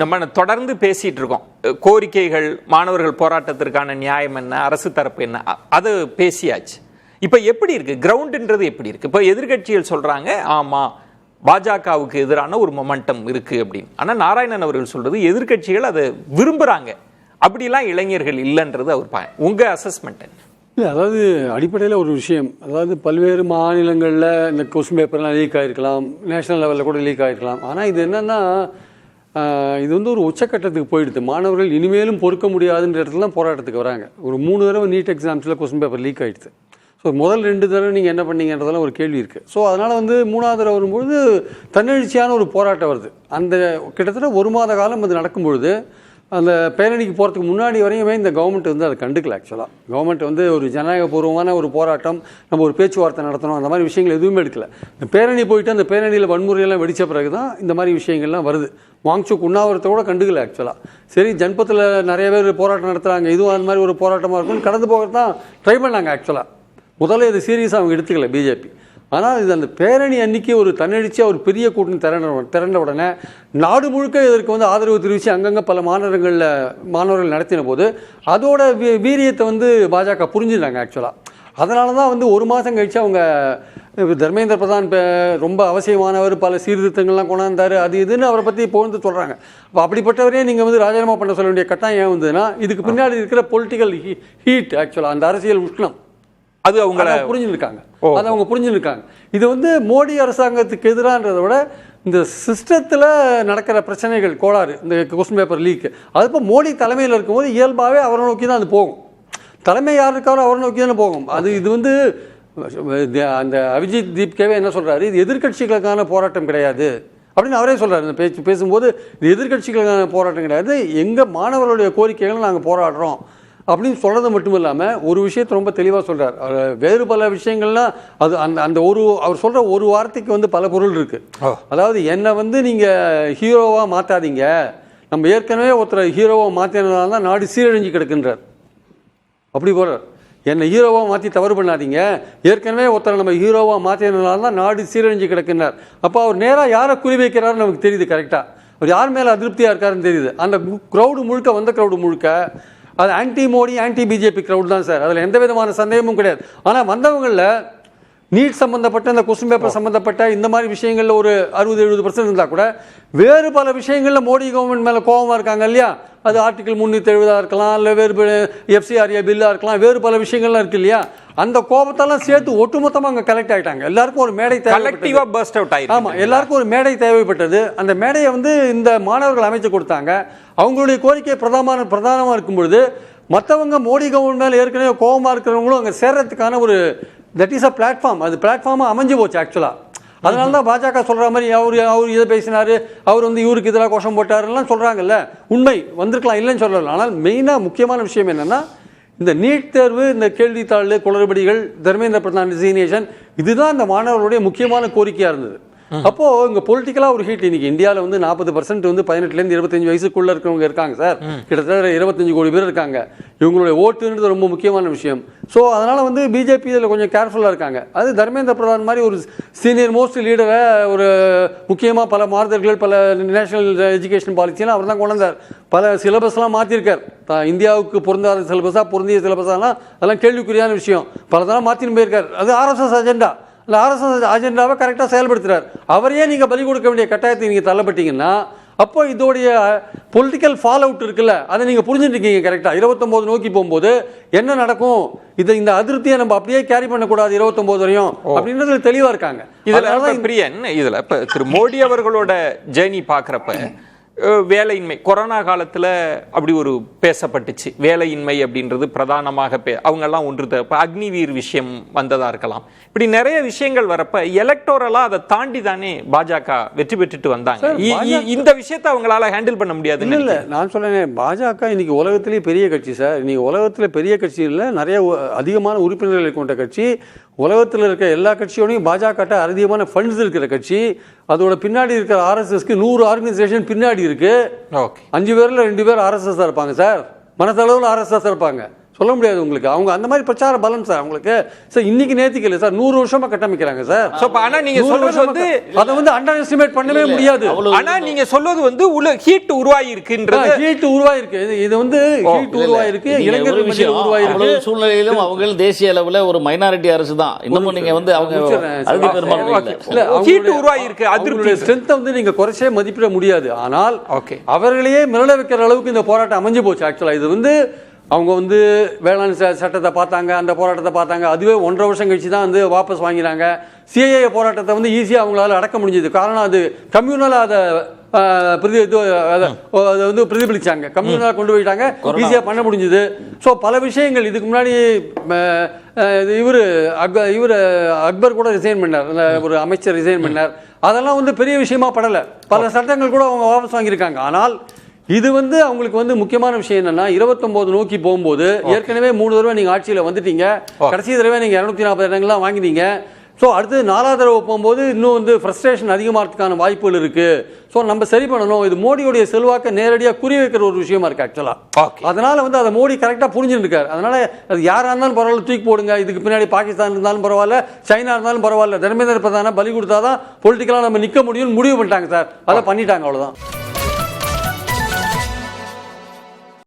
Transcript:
நம்ம தொடர்ந்து பேசிட்டு இருக்கோம். கோரிக்கைகள், மாணவர்கள் போராட்டத்திற்கான நியாயம் என்ன, அரசு தரப்பு என்ன, அது பேசியாச்சு. இப்ப எப்படி இருக்கு கிரவுண்ட்ன்றது எப்படி இருக்கு? இப்ப எதிர்கட்சிகள் சொல்றாங்க ஆமா பாஜகவுக்கு எதிரான ஒரு மொமெண்டம் இருக்கு அப்படின்னு. ஆனா நாராயணன் அவர்கள் சொல்றது எதிர்கட்சிகள் அதை விரும்புறாங்க, அப்படிலாம் இளைஞர்கள் இல்லைன்றது அவர் உங்க அசஸ்மெண்ட் என்ன? இல்லை, அதாவது அடிப்படையில் ஒரு விஷயம், அதாவது பல்வேறு மாநிலங்களில் இந்த கொஸ்டின் பேப்பர்லாம் லீக் ஆகிருக்கலாம், நேஷனல் லெவலில் கூட லீக் ஆகிருக்கலாம். ஆனால் இது என்னென்னா, இது வந்து ஒரு உச்சக்கட்டத்துக்கு போயிடுது. மாணவர்கள் இனிமேலும் பொறுக்க முடியாதுன்ற இடத்துல தான் போராட்டத்துக்கு வராங்க. ஒரு 3 தடவை நீட் எக்ஸாம்ஸில் கொஸ்டின் பேப்பர் லீக் ஆகிடுது. ஸோ முதல் 2 தடவை நீங்கள் என்ன பண்ணீங்கன்றதெல்லாம் ஒரு கேள்வி இருக்குது. ஸோ அதனால் வந்து 3ஆவது தடவை வரும்பொழுது தன்னெழுச்சியான ஒரு போராட்டம் வருது. அந்த கிட்டத்தட்ட 1 மாத காலம் அது நடக்கும்பொழுது அந்த பேரணிக்கு போகிறதுக்கு முன்னாடி வரையுமே இந்த கவர்மெண்ட் வந்து அதை கண்டுக்கல. ஆக்சுவலாக கவர்மெண்ட் வந்து ஒரு ஜனநாயகபூர்வமான ஒரு போராட்டம், நம்ம ஒரு பேச்சுவார்த்தை நடத்தணும், அந்த மாதிரி விஷயங்கள் எதுவுமே எடுக்கல. இந்த பேரணி போயிட்டு அந்த பேரணியில் வன்முறையெல்லாம் வெடித்த பிறகு தான் இந்த மாதிரி விஷயங்கள்லாம் வருது. வாங்சுக் உண்ணாவிரத்தை கூட கண்டுக்கல. ஆக்சுவலாக சரி, ஜன்பத்தில் நிறைய பேர் போராட்டம் நடத்துகிறாங்க, இதுவும் அந்த மாதிரி ஒரு போராட்டமாக இருக்கும்னு கடந்து போக தான் ட்ரை பண்ணாங்க. ஆக்சுவலாக முதல்ல இது சீரியஸாக அவங்க எடுத்துக்கல பிஜேபி. ஆனால் இது அந்த பேரணி அன்றைக்கி ஒரு தன்னெழுச்சியாக ஒரு பெரிய கூட்டம் திரண்ட உடனே நாடு முழுக்க இதற்கு வந்து ஆதரவு தெரிவித்து அங்கங்கே பல மாணவர்கள் நடத்தின போது அதோட வீரியத்தை வந்து பாஜக புரிஞ்சுட்டாங்க. ஆக்சுவலாக அதனால தான் வந்து 1 மாதம் கழித்து அவங்க தர்மேந்திர பிரதான் ரொம்ப அவசியமானவர், பல சீர்திருத்தங்கள்லாம் கொண்டாந்தார், அது இதுன்னு அவரை பற்றி புகழ்ந்து சொல்கிறாங்க. அப்போ அப்படிப்பட்டவரே நீங்கள் வந்து ராஜினாமா பண்ண சொல்ல வேண்டிய கட்டாயம் ஏன் வந்ததுன்னா, இதுக்கு பின்னாடி இருக்கிற பொலிட்டிக்கல் ஹீட், ஆக்சுவலாக அந்த அரசியல் உஷ்ணம், அது அவங்க புரிஞ்சுருக்காங்க. அதை அவங்க புரிஞ்சுருக்காங்க. இது வந்து மோடி அரசாங்கத்துக்கு எதிரான்றதை விட இந்த சிஸ்டத்தில் நடக்கிற பிரச்சனைகள், கோளாறு, இந்த கொஸ்டின் பேப்பர் லீக், அது இப்போ மோடி தலைமையில் இருக்கும்போது இயல்பாகவே அவரை நோக்கி தான் அது போகும். தலைமை யார் இருக்காரோ அவரை நோக்கி தானே போகும். இது வந்து அந்த அபிஜித் தீப்கேவே என்ன சொல்கிறாரு, இது எதிர்கட்சிகளுக்கான போராட்டம் கிடையாது அப்படின்னு அவரே சொல்கிறார். இந்த பேசும்போது இது எதிர்கட்சிகளுக்கான போராட்டம் கிடையாது, எங்கள் மாணவர்களுடைய கோரிக்கைகளை நாங்கள் போராடுறோம் அப்படின்னு சொல்கிறது மட்டும் இல்லாமல் ஒரு விஷயத்தை ரொம்ப தெளிவாக சொல்கிறார். வேறு பல விஷயங்கள்லாம் அது அந்த அவர் சொல்கிற ஒரு வார்த்தைக்கு வந்து பல பொருள் இருக்குது. அதாவது என்னை வந்து நீங்கள் ஹீரோவாக மாற்றாதீங்க, நம்ம ஏற்கனவே ஒருத்தரை ஹீரோவாக மாற்றினதுனால தான் நாடு சீரழிஞ்சு கிடக்குன்றார். அப்படி போகிறார். என்னை ஹீரோவாக மாற்றி தவறு பண்ணாதீங்க, ஏற்கனவே ஒருத்தரை நம்ம ஹீரோவாக மாற்றினதுனால தான் நாடு சீரழிஞ்சு கிடக்குன்னார். அப்போ அவர் நேராக யாரை குறி வைக்கிறாருன்னு நமக்கு தெரியுது. கரெக்டாக அவர் யார் மேலே அதிருப்தியாக இருக்காருன்னு தெரியுது. அந்த க்ரௌடு முழுக்க, வந்த க்ரௌடு முழுக்க அது anti Modi, anti BJP crowd தான் சார், அதில் எந்த விதமான சந்தேகமும் கிடையாது. ஆனால் வந்தவங்களில் நீட் சம்மந்தப்பட்ட, இந்த கொஸ்டின் பேப்பர் சம்மந்தப்பட்ட இந்த மாதிரி விஷயங்களில் ஒரு 60-70% இருந்தால் கூட வேறு பல விஷயங்களில் மோடி கவர்மெண்ட் மேலே கோபமாக இருக்காங்க இல்லையா. அது ஆர்டிகல் 370 இருக்கலாம், இல்லை வேறு FCRA பில்லாக இருக்கலாம், வேறு பல விஷயங்கள்லாம் இருக்குது இல்லையா. அந்த கோபத்தெல்லாம் சேர்த்து ஒட்டுமொத்தமாக அங்கே கலெக்ட் ஆகிட்டாங்க. எல்லாருக்கும் ஒரு மேடை தேவைப்பட்டது. ஆமாம், எல்லாருக்கும் ஒரு மேடை தேவைப்பட்டது. அந்த மேடையை வந்து இந்த மாணவர்கள் அமைச்சு கொடுத்தாங்க. அவங்களுடைய கோரிக்கை பிரதானமாக இருக்கும் பொழுது மற்றவங்க மோடி கவர்மெண்ட் மேலே ஏற்கனவே கோபமாக இருக்கிறவங்களும் அங்கே சேர்றதுக்கான ஒரு தட் இஸ் அ பிளாட்ஃபார்ம், அது பிளாட்ஃபார்மாக அமைஞ்சு போச்சு. ஆக்சுவலாக அதனால தான் பாஜக சொல்கிற மாதிரி அவர் இதை பேசினார், அவர் வந்து இவருக்கு இதெல்லாம் கோஷம் போட்டாருலாம் சொல்கிறாங்கல்ல. உண்மை வந்திருக்கலாம், இல்லைன்னு சொல்லலாம். ஆனால் மெயினாக முக்கியமான விஷயம் என்னென்னா, இந்த நீட் தேர்வு, இந்த கேள்வித்தாள், குளறுபடிகள், தர்மேந்திர பிரதான் ரெசிக்னேஷன், இதுதான் இந்த மாணவர்களுடைய முக்கியமான கோரிக்கையாக இருந்தது. அப்போது இங்கே பொலிட்டிக்கலாக ஒரு ஹீட். இன்னைக்கு இந்தியாவில் வந்து 40% வந்து 18லேருந்து 25 வயசுக்குள்ளே இருக்கிறவங்க இருக்காங்க சார். கிட்டத்தட்ட 25 கோடி பேர் இருக்காங்க. இவங்களுடைய ஓட்டுன்றது ரொம்ப முக்கியமான விஷயம். ஸோ அதனால் வந்து பிஜேபி இதில் கொஞ்சம் கேர்ஃபுல்லாக இருக்காங்க. அது தர்மேந்திர பிரதான் மாதிரி ஒரு சீனியர் மோஸ்ட் லீடரை, ஒரு முக்கியமாக பல மாறுதல்கள், பல நேஷனல் எஜுகேஷன் பாலிசியெல்லாம் அவர் தான் கொண்டு வந்தார். பல சிலபஸ்லாம் மாற்றிருக்கார். இந்தியாவுக்கு பொருந்தாத சிலபஸாக, பொருந்திய சிலபஸாலாம் அதெல்லாம் கேள்விக்குறியான விஷயம். பலதெல்லாம் மாற்றின்னு போயிருக்கார். அது RSS அஜெண்டா. இல்லை, RSS அஜெண்டாவை கரெக்டாக செயல்படுத்துகிறார். அவரையே நீங்கள் பலி கொடுக்க வேண்டிய கட்டாயத்தை நீங்கள் தள்ளப்பட்டீங்கன்னா அப்போ இதோடைய பொலிட்டிக்கல் ஃபால் அவுட் இருக்குல்ல, அதை நீங்கள் புரிஞ்சுட்டுருக்கீங்க. கரெக்டாக 29 நோக்கி போகும்போது என்ன நடக்கும், இந்த அதிருப்தியை நம்ம அப்படியே கேரி பண்ணக்கூடாது 29 வரையும் அப்படின்றது தெளிவாக இருக்காங்க. இதில் பிரியன், இதில் இப்போ திரு மோடி அவர்களோட ஜேர்னி பார்க்குறப்ப வேலையின்மை, கொரோனா காலத்தில் அப்படி ஒரு பேசப்பட்டுச்சு. வேலையின்மை அப்படின்றது பிரதானமாக அவங்கெல்லாம் ஒன்று. இப்போ அக்னிவீர் விஷயம் வந்ததாக இருக்கலாம். இப்படி நிறைய விஷயங்கள் வரப்ப எலக்டோரலாக அதை தாண்டி தானே பாஜக வெற்றி பெற்றுட்டு வந்தாங்க. இந்த விஷயத்தை அவங்களால ஹேண்டில் பண்ண முடியாது. இல்லை, நான் சொல்றேன், பாஜக இன்னைக்கு உலகத்திலேயே பெரிய கட்சி சார். இன்னைக்கு உலகத்தில் பெரிய கட்சி இல்லை, நிறைய அதிகமான உறுப்பினர்களை கொண்ட கட்சி. உலகத்தில் இருக்க எல்லா கட்சியோடையும் பாஜக அதிகமான ஃபண்ட்ஸ் இருக்கிற கட்சி. அதோட பின்னாடி இருக்கிற RSSக்கு 100 ஆர்கனைசேஷன் பின்னாடி இருக்கு. 5 பேரில் 2 பேர் RSS இருப்பாங்க சார். மனதளவில் RSS இருப்பாங்க. சொல்ல முடியாது உங்களுக்கு. அவங்க அந்த மாதிரி பிரச்சார பலம் சார் அவங்களுக்கு. சார் இன்னைக்கு நேத்திக்கு இல்லை சார், 100 வருஷமா கட்டமைக்கிறாங்க சார். ஆனா நீங்க சொல்றது வந்து அதை வந்து அண்டர் எஸ்டிமேட் பண்ணவே முடியாது. ஆனா நீங்க சொல்வது வந்து ஹீட் உருவாகி இருக்குன்றது. ஹீட் உருவாகி இருக்கு, இது வந்து ஹீட் உருவாகி இருக்கு, இளைஞர்கள் மத்தியில் உருவாகி இருக்கு. சூழ்நிலையிலும் அவங்க தேசிய அளவுல ஒரு மைனாரிட்டி அரசு தான். இன்னமும் நீங்க வந்து அவங்க ஹீட் உருவாகி இருக்கு, அதனுடைய ஸ்ட்ரென்த்தை வந்து நீங்க குறைச்சே மதிப்பிட முடியாது. ஆனால் அவர்களையே மிரள வைக்கிற அளவுக்கு இந்த போராட்டம் அமைஞ்சு போச்சு. ஆக்சுவலா இது வந்து அவங்க வந்து வேளாண் சட்டத்தை பார்த்தாங்க, அந்த போராட்டத்தை பார்த்தாங்க, அதுவே 1.5 வருஷம் கழிச்சு தான் வந்து வாபஸ் வாங்கினாங்க. சிஏஏ போராட்டத்தை வந்து ஈஸியாக அவங்களால அடக்க முடிஞ்சது. காரணம் அது கம்யூனலாக அதை வந்து பிரதிபலிச்சாங்க, கம்யூனலாக கொண்டு போயிட்டாங்க, ஈஸியாக பண்ண முடிஞ்சது. ஸோ பல விஷயங்கள் இதுக்கு முன்னாடி இவர் அக்பர் கூட ரிசைன் பண்ணார், ஒரு அமைச்சர் ரிசைன் பண்ணார். அதெல்லாம் வந்து பெரிய விஷயமா படலை. பல சட்டங்கள் கூட அவங்க வாபஸ் வாங்கியிருக்காங்க. ஆனால் இது வந்து அவங்களுக்கு வந்து முக்கியமான விஷயம் என்னன்னா, 29 நோக்கி போகும்போது ஏற்கனவே 3 தடவை நீங்க ஆட்சியில வந்துட்டீங்க, கடைசி தடவை நீங்க 240 இடங்கள்லாம் வாங்கினீங்க. ஸோ அடுத்து 4வது தடவை போகும்போது இன்னும் வந்து ஃப்ரஸ்ட்ரேஷன் அதிகமாகிறதுக்கான வாய்ப்புகள் இருக்கு. ஸோ நம்ம சரி பண்ணணும். இது மோடியுடைய செல்வாக்கை நேரடியாக குறி வைக்கிற ஒரு விஷயமா இருக்கு ஆக்சுவலா. அதனால வந்து அதை மோடி கரெக்டாக புரிஞ்சுட்டு இருக்காரு. அதனால அது யாரா இருந்தாலும் பரவாயில்ல, தூக்கி போடுங்க. இதுக்கு பின்னாடி பாகிஸ்தான் இருந்தாலும் பரவாயில்ல, சைனா இருந்தாலும் பரவாயில்ல, தர்மேந்திர பிரதான பலி கொடுத்தாதான் பொலிட்டிக்கலாக நம்ம நிற்க முடியும்னு முடிவு பண்ணிட்டாங்க சார். அதை பண்ணிட்டாங்க, அவ்வளவுதான்.